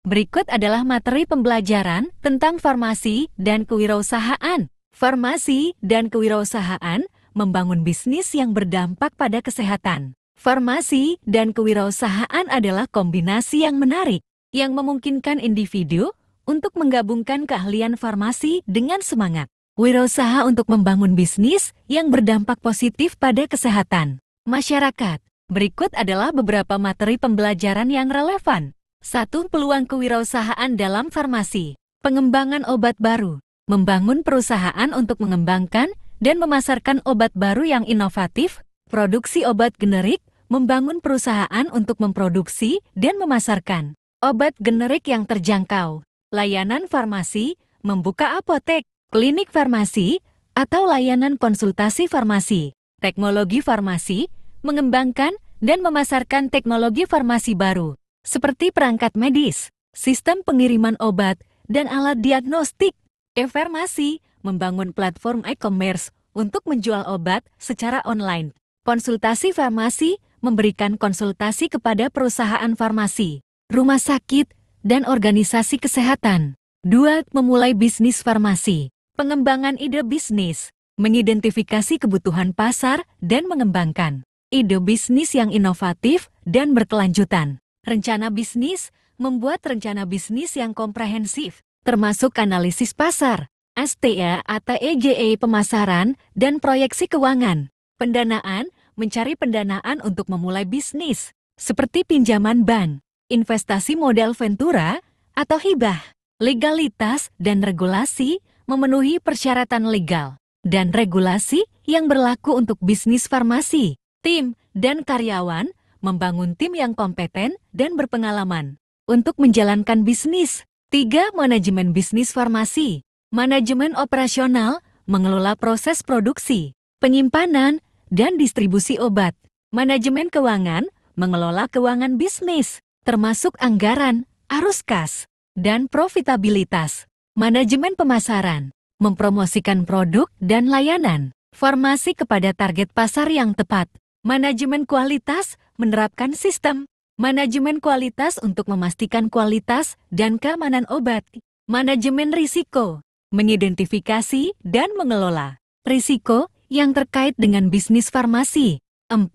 Berikut adalah materi pembelajaran tentang farmasi dan kewirausahaan. Farmasi dan kewirausahaan membangun bisnis yang berdampak pada kesehatan. Farmasi dan kewirausahaan adalah kombinasi yang menarik, yang memungkinkan individu untuk menggabungkan keahlian farmasi dengan semangat wirausaha untuk membangun bisnis yang berdampak positif pada kesehatan masyarakat. Berikut adalah beberapa materi pembelajaran yang relevan. 1. Peluang kewirausahaan dalam farmasi. Pengembangan obat baru. Membangun perusahaan untuk mengembangkan dan memasarkan obat baru yang inovatif. Produksi obat generik. Membangun perusahaan untuk memproduksi dan memasarkan obat generik yang terjangkau. Layanan farmasi. Membuka apotek, klinik farmasi, atau layanan konsultasi farmasi. Teknologi farmasi. Mengembangkan dan memasarkan teknologi farmasi baru, seperti perangkat medis, sistem pengiriman obat, dan alat diagnostik. E-farmasi membangun platform e-commerce untuk menjual obat secara online. Konsultasi farmasi memberikan konsultasi kepada perusahaan farmasi, rumah sakit, dan organisasi kesehatan. 2. Memulai bisnis farmasi. Pengembangan ide bisnis, mengidentifikasi kebutuhan pasar dan mengembangkan ide bisnis yang inovatif dan berkelanjutan. Rencana bisnis, membuat rencana bisnis yang komprehensif, termasuk analisis pasar, STA atau EGE pemasaran, dan proyeksi keuangan. Pendanaan, mencari pendanaan untuk memulai bisnis, seperti pinjaman bank, investasi modal ventura, atau hibah. Legalitas dan regulasi, memenuhi persyaratan legal dan regulasi yang berlaku untuk bisnis farmasi. Tim dan karyawan membangun tim yang kompeten dan berpengalaman untuk menjalankan bisnis. 3. Manajemen bisnis farmasi. Manajemen operasional mengelola proses produksi, penyimpanan, dan distribusi obat. Manajemen keuangan mengelola keuangan bisnis, termasuk anggaran, arus kas, dan profitabilitas. Manajemen pemasaran mempromosikan produk dan layanan farmasi kepada target pasar yang tepat. Manajemen kualitas menerapkan sistem manajemen kualitas untuk memastikan kualitas dan keamanan obat. Manajemen risiko mengidentifikasi dan mengelola risiko yang terkait dengan bisnis farmasi. 4.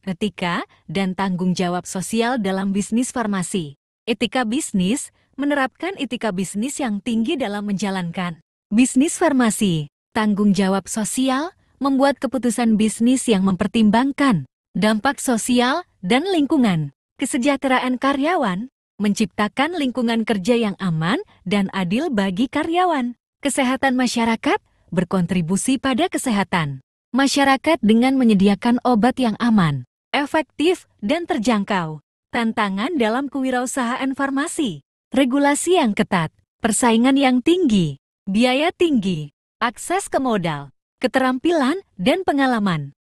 Etika dan tanggung jawab sosial dalam bisnis farmasi. Etika bisnis menerapkan etika bisnis yang tinggi dalam menjalankan bisnis farmasi. Tanggung jawab sosial membuat keputusan bisnis yang mempertimbangkan dampak sosial dan lingkungan. Kesejahteraan karyawan menciptakan lingkungan kerja yang aman dan adil bagi karyawan. Kesehatan masyarakat berkontribusi pada kesehatan masyarakat dengan menyediakan obat yang aman, efektif, dan terjangkau. Tantangan dalam kewirausahaan farmasi. Regulasi yang ketat, persaingan yang tinggi, biaya tinggi, akses ke modal, keterampilan, dan pengalaman.